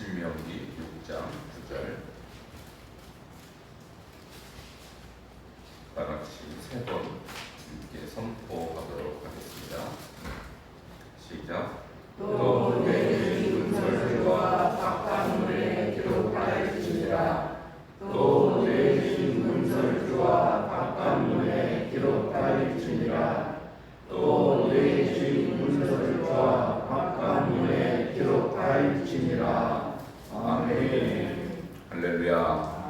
신명기 6장 9절 다같이 세 번 함께 선포하도록 하겠습니다. 시작. 또 내 문설주와 박강문에 기록하였으니라. 또 내 문설주와 박강문에 기록하였으니라. 또 내 문설주와 박강문에 기록하였으니라. 아멘. 할렐루야.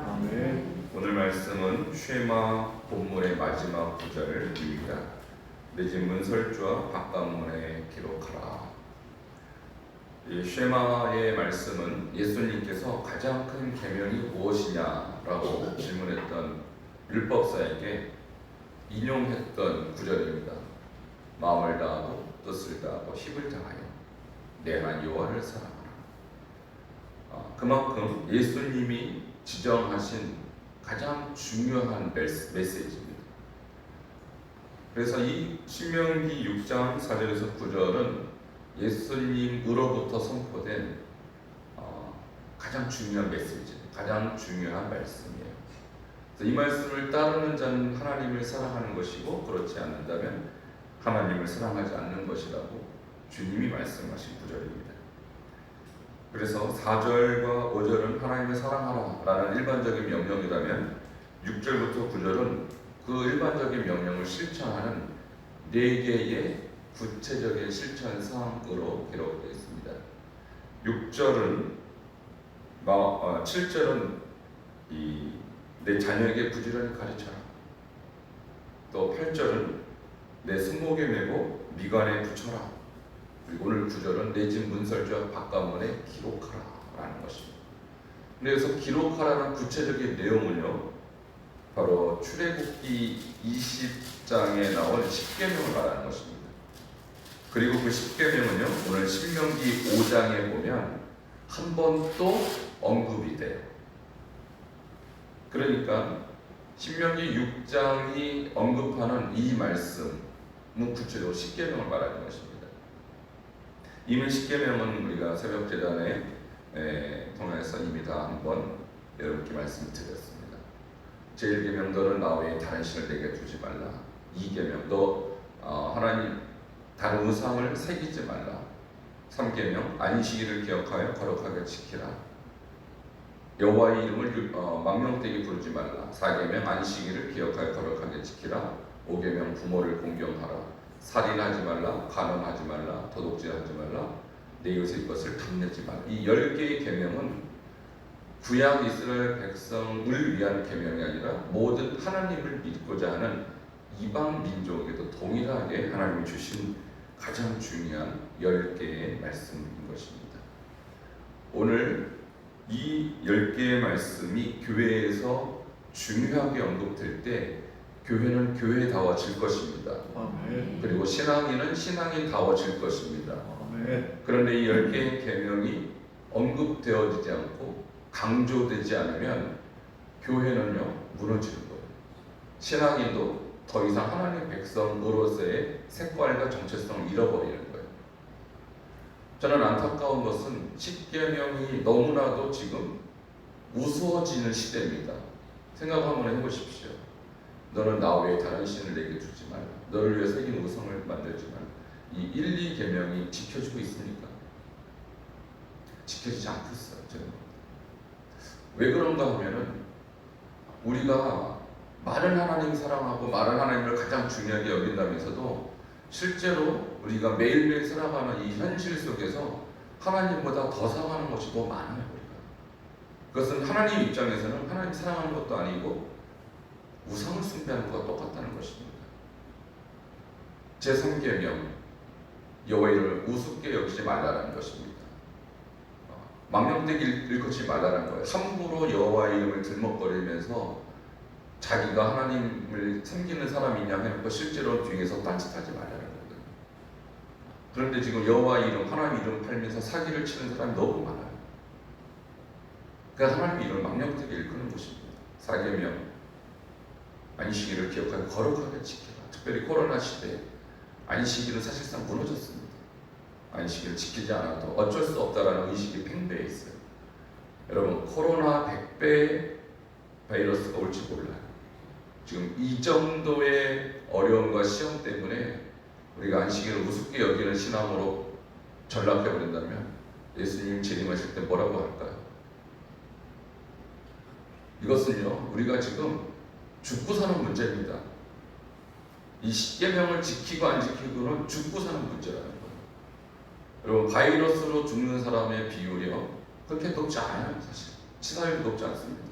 아멘. 오늘 말씀은 쉐마 본문의 마지막 구절입니다. 내 집 문설주와 박강문에 기록하라. 이 쉐마의 말씀은 예수님께서 가장 큰 계명이 무엇이냐라고 질문했던 율법사에게 인용했던 구절입니다. 마음을 다하고 뜻을 다하고 힘을 다하여 내 하나님 여호와를 사랑하라. 그만큼 예수님이 지정하신 가장 중요한 메시지입니다. 그래서 이 신명기 6장 4절에서 9절은 예수님으로부터 선포된 가장 중요한 메시지, 가장 중요한 말씀이에요. 그래서 이 말씀을 따르는 자는 하나님을 사랑하는 것이고, 그렇지 않는다면 하나님을 사랑하지 않는 것이라고 주님이 말씀하신 구절입니다. 그래서 4절과 5절은 하나님을 사랑하라 라는 일반적인 명령이라면 6절부터 9절은 그 일반적인 명령을 실천하는 4개의 구체적인 실천 사항으로 기록되어 있습니다. 7절은 내 자녀에게 부지런히 가르쳐라. 또 8절은 내 손목에 메고 미간에 붙여라. 그리고 오늘 9절은 내 집 문설주와 박가문에 기록하라 라는 것입니다. 그래서 기록하라는 구체적인 내용은요, 바로 출애굽기 20장에 나온 10계명을 말하는 것입니다. 그리고 그 10계명은요, 오늘 신명기 5장에 보면 한 번 또 언급이 돼요. 그러니까 신명기 6장이 언급하는 이 말씀은 구체적으로 10계명을 말하는 것입니다. 이미 10계명은 우리가 새벽제단에 통해서 이미 다 한번 여러분께 말씀을 드렸습니다. 제1계명 너는 나 외에 다른 신을 내게 두지 말라. 2계명 너 하나님 다른 우상을 새기지 말라. 3계명 안식일을 기억하여 거룩하게 지키라. 여호와의 이름을 망령되게 부르지 말라. 4계명 안식일을 기억하여 거룩하게 지키라. 5계명 부모를 공경하라. 살인하지 말라. 간음하지 말라. 도둑질하지 말라. 내 이웃의 것을 탐내지 말라. 이 10개의 계명은 구약 이스라엘 백성을 위한 계명이 아니라 모든 하나님을 믿고자 하는 이방 민족에도 동일하게 하나님이 주신 가장 중요한 10개의 말씀인 것입니다. 오늘 이 10개의 말씀이 교회에서 중요하게 언급될 때 교회는 교회다워질 것입니다. 아멘. 그리고 신앙인은 신앙인다워질 것입니다. 아멘. 그런데 이 10개의 계명이 언급되어지지 않고 강조되지 않으면 교회는요, 무너지는 거예요. 신앙인도 더 이상 하나님의 백성으로서의 색깔과 정체성을 잃어버리는 거예요. 저는 안타까운 것은 10계명이 너무나도 지금 우스워지는 시대입니다. 생각 한번 해보십시오. 너는 나 외에 다른 신을 내게 두지 말라. 너를 위해 새긴 우상을 만들지 말라. 이 1, 2계명이 지켜지고 있습니까? 지켜지지 않고 있어요. 저는. 왜 그런가 하면은 우리가 많은 하나님 사랑하고 많은 하나님을 가장 중요하게 여긴다면서도 실제로 우리가 매일매일 살아가는 이 현실 속에서 하나님보다 더 사랑하는 것이 더 많아요. 우리가. 그것은 하나님 입장에서는 하나님 사랑하는 것도 아니고 우상을 숭배하는 것과 똑같다는 것입니다. 제3계명 여호와의 이름을 우습게 여기지 말라는 것입니다. 망령되게 일컫지 말라는 거예요. 함부로 여호와의 이름을 들먹거리면서 자기가 하나님을 섬기는 사람이냐 해놓고 실제로 뒤에서 딴짓하지 말라는 거거든요. 그런데 지금 여호와의 이름, 하나님 이름 팔면서 사기를 치는 사람이 너무 많아요. 그래서 하나님의 이름을 망령되게 일컫는 것입니다. 4계명 안식일을 기억하여 거룩하게 지켜라. 특별히 코로나 시대에 안식일은 사실상 무너졌습니다. 안식일을 지키지 않아도 어쩔 수 없다라는 의식이 팽배해 있어요. 여러분 코로나 100배 바이러스가 올지 몰라요. 지금 이 정도의 어려움과 시험 때문에 우리가 안식일을 우습게 여기는 신앙으로 전락해버린다면 예수님 재림하실 때 뭐라고 할까요? 이것은요 우리가 지금 죽고 사는 문제입니다. 이 십계명을 지키고 안 지키고는 죽고 사는 문제라는 거예요. 여러분 바이러스로 죽는 사람의 비율이요 그렇게 높지 않아요. 사실 치사율이 높지 않습니다.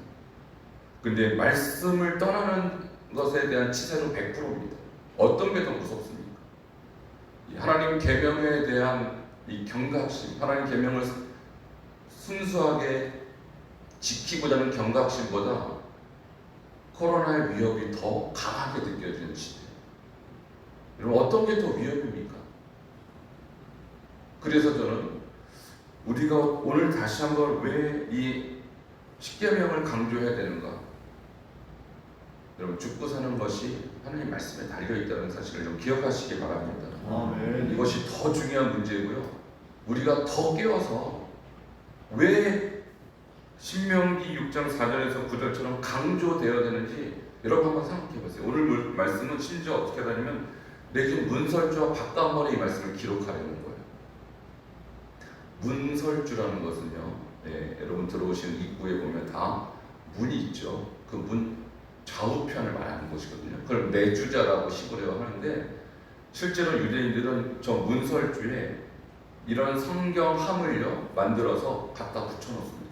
근데 말씀을 떠나는 것에 대한 치사율은 100%입니다. 어떤 게 더 무섭습니까? 이 하나님 계명에 대한 이 경각심, 하나님 계명을 순수하게 지키고자 하는 경각심보다 코로나의 위협이 더 강하게 느껴지는 시대. 여러분 어떤 게 더 위협입니까? 그래서 저는 우리가 오늘 다시 한번 왜 이 십계명을 강조해야 되는가? 여러분 죽고 사는 것이 하나님 말씀에 달려있다는 사실을 좀 기억하시기 바랍니다. 아멘. 이것이 더 중요한 문제고요. 우리가 더 깨워서 왜 신명기 6장 4절에서 9절처럼 강조되어야 되는지 여러분 한번 생각해 보세요. 오늘 말씀은 심지어 어떻게 하냐면 내게 문설주와 바깥머리 이 말씀을 기록하려는 거예요. 문설주라는 것은요, 여러분 들어오시는 입구에 보면 다 문이 있죠. 그 문 좌우편을 말하는 것이거든요. 그걸 내주자라고 시골에서 하는데 실제로 유대인들은 저 문설주에 이런 성경함을요 만들어서 갖다 붙여놓습니다.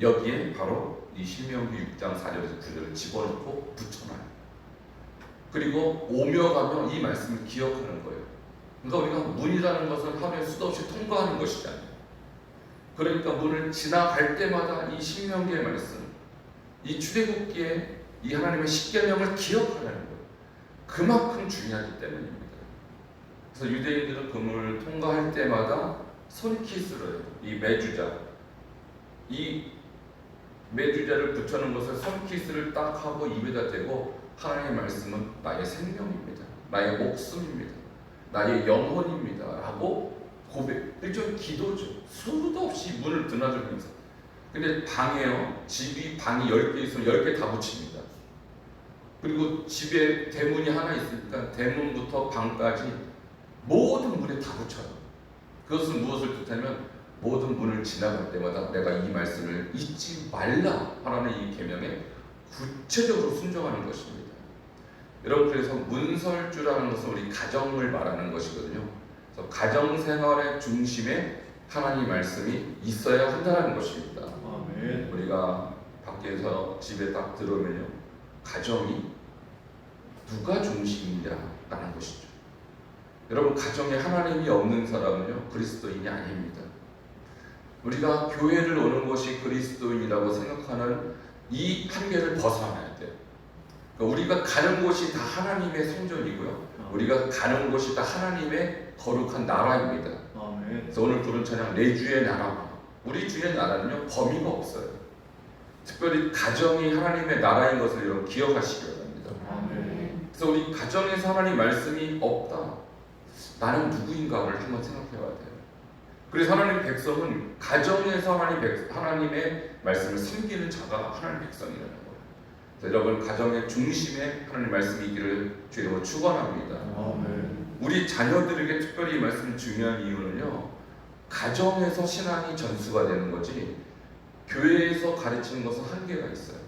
여기에 바로 이 신명기 6장 4절에서 9절을 집어넣고 붙여놔요. 그리고 오며 가며 이 말씀을 기억하는 거예요. 그러니까 우리가 문이라는 것은 하루에 수도 없이 통과하는 것이잖아요. 그러니까 문을 지나갈 때마다 이 신명기의 말씀, 이 출애굽기에 이 하나님의 십계명을 기억하라는 거예요. 그만큼 중요하기 때문입니다. 그래서 유대인들은 그 문을 통과할 때마다 손키스를 해요. 이 매주자를 붙여놓은 것을 손키스를 딱 하고 입에다 대고 하나님의 말씀은 나의 생명입니다. 나의 목숨입니다. 나의 영혼입니다. 라고 고백, 일종의 기도죠. 수도 없이 문을 드나들면서. 근데 방에요, 방이 10개 있으면 10개 다 붙입니다. 그리고 집에 대문이 하나 있으니까 대문부터 방까지 모든 문에 다 붙여요. 그것은 무엇을 뜻하냐면 모든 문을 지나갈 때마다 내가 이 말씀을 잊지 말라 하라는 이 계명에 구체적으로 순종하는 것입니다. 여러분 그래서 문설주라는 것은 우리 가정을 말하는 것이거든요. 그래서 가정생활의 중심에 하나님 말씀이 있어야 한다는 것입니다. 아멘. 우리가 밖에서 집에 딱 들어오면요 가정이 누가 중심이냐라는 것이죠. 여러분 가정에 하나님이 없는 사람은요 그리스도인이 아닙니다. 우리가 교회를 오는 것이 그리스도인이라고 생각하는 이 한계를 벗어나야 돼요. 그러니까 우리가 가는 곳이 다 하나님의 성전이고요. 우리가 가는 곳이 다 하나님의 거룩한 나라입니다. 아멘. 그래서 오늘 부른 찬양 내 주의 나라. 우리 주의 나라는요 범위가 없어요. 특별히 가정이 하나님의 나라인 것을 여러분 기억하시기 바랍니다. 아멘. 그래서 우리 가정에서 하나님 말씀이 없다. 나는 누구인가를 한번 생각해봐야 돼요. 그래서 하나님 백성은 가정에서 하나님의 말씀을 섬기는 자가 하나님 백성이라는 거예요. 그래서 여러분 가정의 중심에 하나님 말씀이 있기를 주의 이름으로 축원합니다. 아멘. 우리 자녀들에게 특별히 이 말씀이 중요한 이유는요. 가정에서 신앙이 전수가 되는 거지 교회에서 가르치는 것은 한계가 있어요.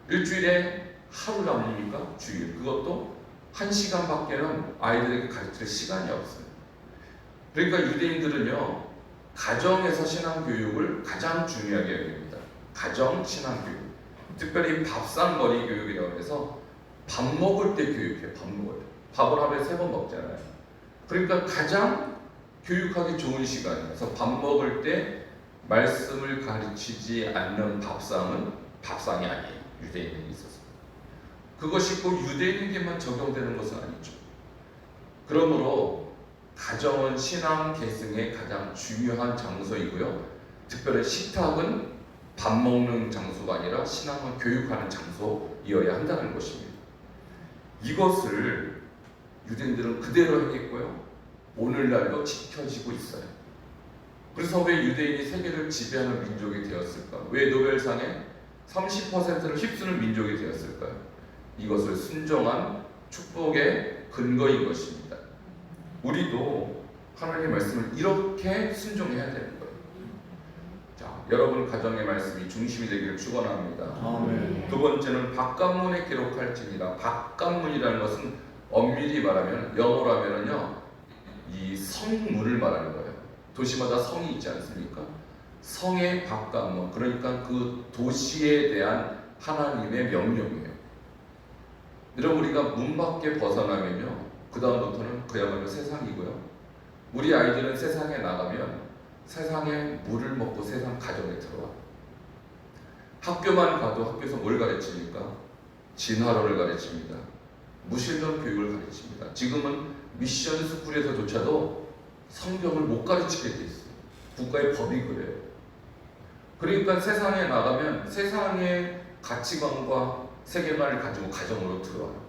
일주일에 하루 남깁니까? 주일. 그것도 1시간밖에는 아이들에게 가르칠 시간이 없어요. 그러니까 유대인들은요 가정에서 신앙교육을 가장 중요하게 여깁니다. 가정 신앙교육. 특별히 밥상머리 교육이라고 해서 밥 먹을 때 교육해요. 밥 먹을 때. 밥을 하루에 3번 먹잖아요. 그러니까 가장 교육하기 좋은 시간이에요. 그래서 밥 먹을 때 말씀을 가르치지 않는 밥상은 밥상이 아니에요. 유대인에게 있어서. 그것이 꼭 유대인에게만 적용되는 것은 아니죠. 그러므로 가정은 신앙 계승의 가장 중요한 장소이고요. 특별히 식탁은 밥 먹는 장소가 아니라 신앙을 교육하는 장소이어야 한다는 것입니다. 이것을 유대인들은 그대로 행했고요. 오늘날도 지켜지고 있어요. 그래서 왜 유대인이 세계를 지배하는 민족이 되었을까? 왜 노벨상에 30%를 휩쓰는 민족이 되었을까요? 이것을 순종한 축복의 근거인 것입니다. 우리도 하나님의 말씀을 이렇게 순종해야 되는 거예요. 자, 여러분 가정의 말씀이 중심이 되기를 축원합니다. 아멘. 두 번째는 바깥문에 기록할지니라. 바깥문이라는 것은 엄밀히 말하면 영어로 하면은요, 이 성문을 말하는 거예요. 도시마다 성이 있지 않습니까? 성의 바깥문, 그러니까 그 도시에 대한 하나님의 명령이에요. 여러분, 우리가 문 밖에 벗어나면요, 그 다음부터는 그야말로 세상이고요. 우리 아이들은 세상에 나가면 세상에 물을 먹고 세상 가정에 들어와. 학교만 가도 학교에서 뭘 가르칩니까? 진화론을 가르칩니다. 무신론 교육을 가르칩니다. 지금은 미션 스쿨에서조차도 성경을 못 가르치게 돼 있어요. 국가의 법이 그래요. 그러니까 세상에 나가면 세상의 가치관과 세계관을 가지고 가정으로 들어와요.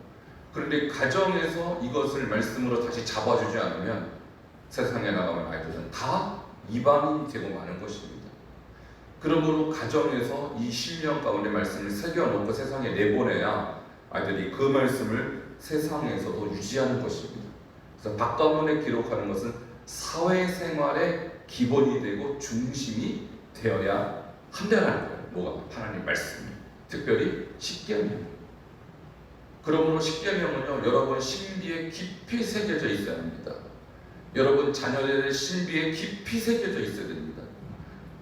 그런데 가정에서 이것을 말씀으로 다시 잡아주지 않으면 세상에 나가면 아이들은 다 이방인이 되고 마는 것입니다. 그러므로 가정에서 이 신령 가운데 말씀을 새겨놓고 세상에 내보내야 아이들이 그 말씀을 세상에서도 유지하는 것입니다. 그래서 바깥문에 기록하는 것은 사회생활의 기본이 되고 중심이 되어야 한다는 거예요. 뭐가? 하나님 말씀이. 특별히 십계명. 그러므로 십계명은요, 여러분 신비에 깊이 새겨져 있어야 합니다. 여러분 자녀들의 신비에 깊이 새겨져 있어야 됩니다.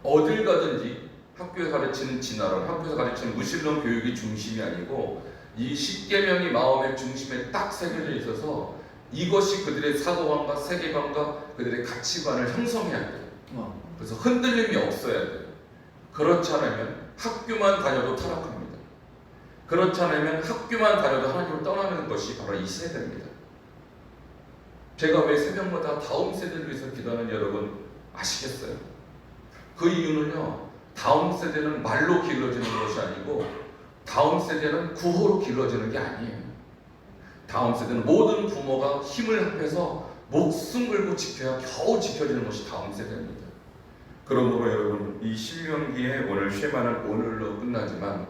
어딜 가든지 학교에 가르치는 진화론, 학교에서 가르치는 무신론 교육이 중심이 아니고 이 십계명이 마음의 중심에 딱 새겨져 있어서 이것이 그들의 사고관과 세계관과 그들의 가치관을 형성해야 돼요. 그래서 흔들림이 없어야 돼요. 그렇지 않으면 학교만 다녀도 타락합니다. 그렇지 않으면 학교만 다녀도 하나님을 떠나는 것이 바로 이 세대입니다. 제가 왜 새벽마다 다음 세대를 위해서 기도하는지 여러분 아시겠어요? 그 이유는요, 다음 세대는 말로 길러지는 것이 아니고 다음 세대는 구호로 길러지는 게 아니에요. 다음 세대는 모든 부모가 힘을 합해서 목숨 걸고 지켜야 겨우 지켜지는 것이 다음 세대입니다. 그러므로 여러분, 이 신명기에 오늘 쉐마는 오늘로 끝나지만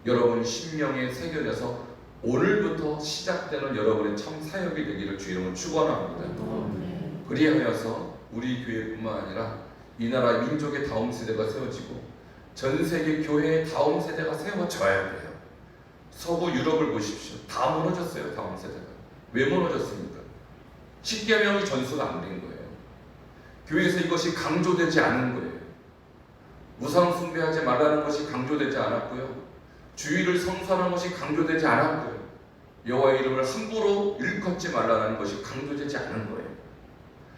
여러분 신명에 새겨져서 오늘부터 시작되는 여러분의 참 사역이 되기를 주 이름으로 축원합니다. 그리하여서 우리 교회뿐만 아니라 이 나라 민족의 다음 세대가 세워지고 전 세계 교회의 다음 세대가 세워져야 돼요. 서구 유럽을 보십시오. 다 무너졌어요. 다음 세대가. 왜 무너졌습니까? 십계명이 전수가 안 된 거예요. 교회에서 이것이 강조되지 않은 거예요. 우상 숭배하지 말라는 것이 강조되지 않았고요. 주의를 성수하는 것이 강조되지 않았고요. 여호와의 이름을 함부로 일컫지 말라는 것이 강조되지 않은 거예요.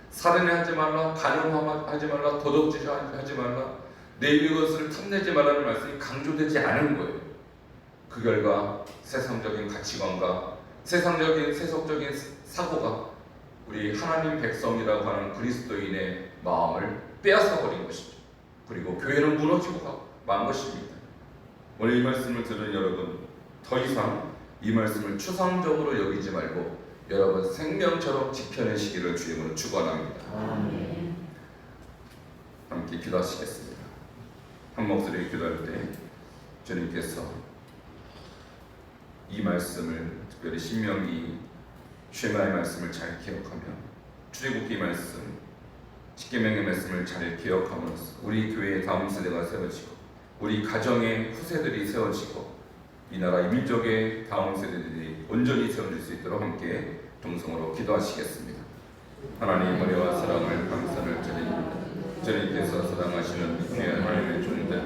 살인하지 말라, 간음하지 말라, 도둑질하지 말라, 내 이것을 탐내지 말라는 말씀이 강조되지 않은 거예요. 그 결과 세상적인 가치관과 세상적인 세속적인 사고가 우리 하나님 백성이라고 하는 그리스도인의 마음을 빼앗아버린 것이죠. 그리고 교회는 무너지고 만 것입니다. 오늘 이 말씀을 들은 여러분, 더 이상 이 말씀을 추상적으로 여기지 말고 여러분 생명처럼 지켜내시기를 주님으로 축원합니다. 아멘. 함께 기도하시겠습니다. 한 목소리로 기도할 때 주님께서 이 말씀을, 특별히 신명기 쉐마의 말씀을 잘 기억하며 출애굽기 말씀, 십계명의 말씀을 잘 기억함으로써 우리 교회의 다음 세대가 세워지고 우리 가정의 후세들이 세워지고 이 나라 이 민족의 다음 세대들이 온전히 세워질 수 있도록 함께 동성으로 기도하시겠습니다. 하나님 은혜와 사랑을 감사를 드립니다. 주님께서 사랑하시는 귀한 하나님의 종들,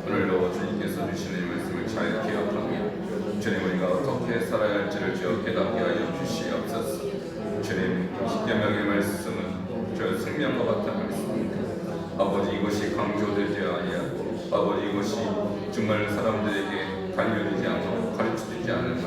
오늘도 주님께서 주시는 말씀을 잘 기억하며 주님 우리가 어떻게 살아야 할지를 주여 깨닫게 하여 주시옵소서. 주님, 십계명의 말씀은 저 생명과 같은 말씀입니다. 아버지, 이것이 강조되지 아니하고 아버지, 이것이 정말 사람들에게 관련되지 않고 가르쳐주지 않은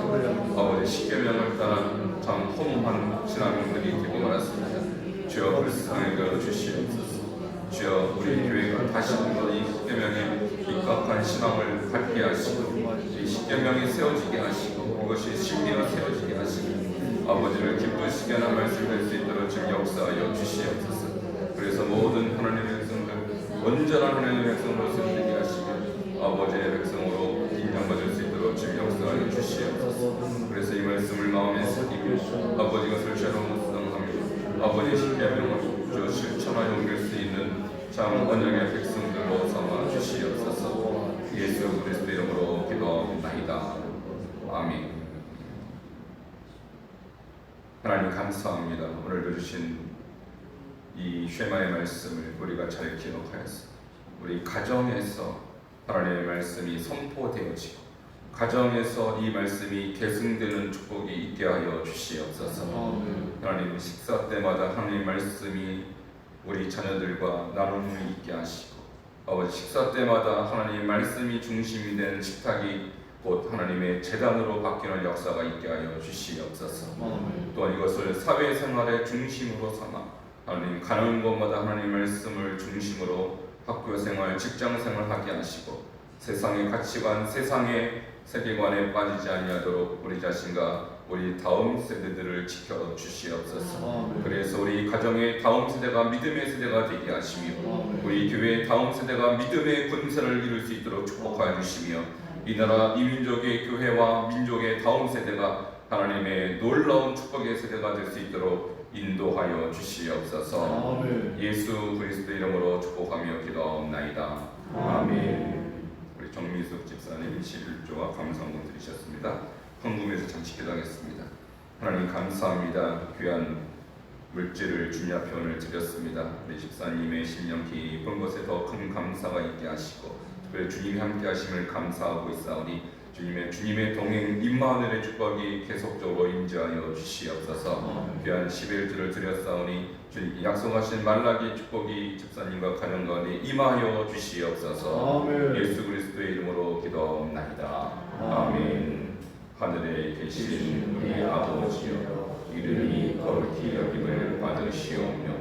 아버지 십계명을 따라 참 허무한 신앙인들이 되고 말았습니다. 주여 불쌍히 여겨 주시옵소서. 주여 우리 교회가 다시 한번 이 십계명에 입각한 신앙을 갖게 하시고 이 십계명이 세워지게 하시고 이것이 신비가 세워지게 하시고 아버지를 기쁘시게 하는 말씀을 할 수 있도록 지금 역사하여 주시옵소서. 그래서 모든 하나님의 백성들 온전한 하나님의 백성으로 세우게 하시며 아버지의 백성으로 인정받을 수 있도록 주님 역사하여 주시옵소서. 그래서 이 말씀을 마음에 새기고 아버지가 설치하러 묵상하며 아버지의 십계명을 저 실천하여 옮길 수 있는 참 언약의 백성들로 삼아 주시옵소서. 예수 그리스도 이름으로 기도하옵나이다. 아멘. 하나님 감사합니다. 오늘도 주신 이 쉐마의 말씀을 우리가 잘 기억하였습니다. 우리 가정에서 하나님의 말씀이 선포되어지고 가정에서 이 말씀이 계승되는 축복이 있게 하여 주시옵소서. 하나님 식사 때마다 하나님의 말씀이 우리 자녀들과 나눔을 있게 하시고 아버지 식사 때마다 하나님의 말씀이 중심이 되는 식탁이 곧 하나님의 재단으로 바뀌는 역사가 있게 하여 주시옵소서. 또한 이것을 사회생활의 중심으로 삼아 하나님 가는 곳마다 하나님의 말씀을 중심으로 학교생활, 직장생활 하게 하시고 세상의 가치관, 세상의 세계관에 빠지지 아니하도록 우리 자신과 우리 다음 세대들을 지켜 주시옵소서. 그래서 우리 가정의 다음 세대가 믿음의 세대가 되게 하시며 우리 교회의 다음 세대가 믿음의 군사를 이룰 수 있도록 축복하여 주시며 이 나라 이 민족의 교회와 민족의 다음 세대가 하나님의 놀라운 축복의 세대가 될 수 있도록 인도하여 주시옵소서. 예수 그리스도 이름으로 축복하며 기도하옵나이다. 아멘. 우리 정미숙 집사님 11조와 감사함을 드리셨습니다. 헌금에서 잠시 기도하겠습니다. 하나님 감사합니다. 귀한 물질을 주님 앞에 오늘 드렸습니다. 우리 집사님의 신령 깊은 곳에 더 큰 감사가 있게 하시고 특별히 주님이 함께 하심을 감사하고 있사오니 주님의 동행 임마누엘의 축복이 계속적으로 임재하여 주시옵소서. 귀한 11주를 드렸사오니 주님 약속하신 말라기 축복이 집사님과 가정 가운데 임하여 주시옵소서. 예수 그리스도의 이름으로 기도하옵나이다. 아멘. 하늘에 계신 우리 아버지여 이름이 거룩히 여김을 받으시오며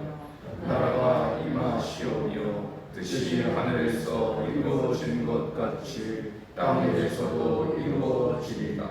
나라가 임하시오며 뜻이 하늘에서 이루어진 것 같이 땅에서도 이루어지리다.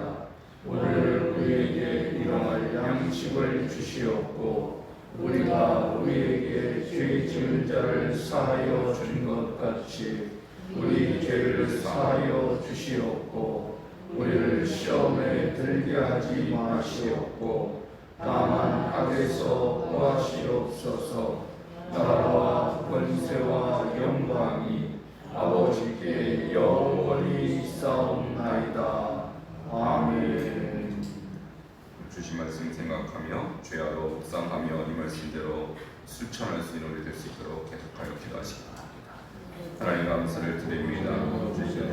오늘 우리에게 일용할 양식을 주시옵고 우리가 우리에게 죄 지은 자를 사하여 준 것 같이 우리 죄를 사하여 주시옵고 우리를 시험에 들게 하지 마시옵고 다만 악에서 구하시옵소서. 나라와 권세와 영광이 아버지께 영원히 있사옵나이다. 아멘. 주신 말씀 생각하며 죄하러 묵상하며 이 말씀대로 실천할 수 있는 우리 될 수 있도록 계속하여 기도하시기 바랍니다. 하나님 감사를 드립니다. 주신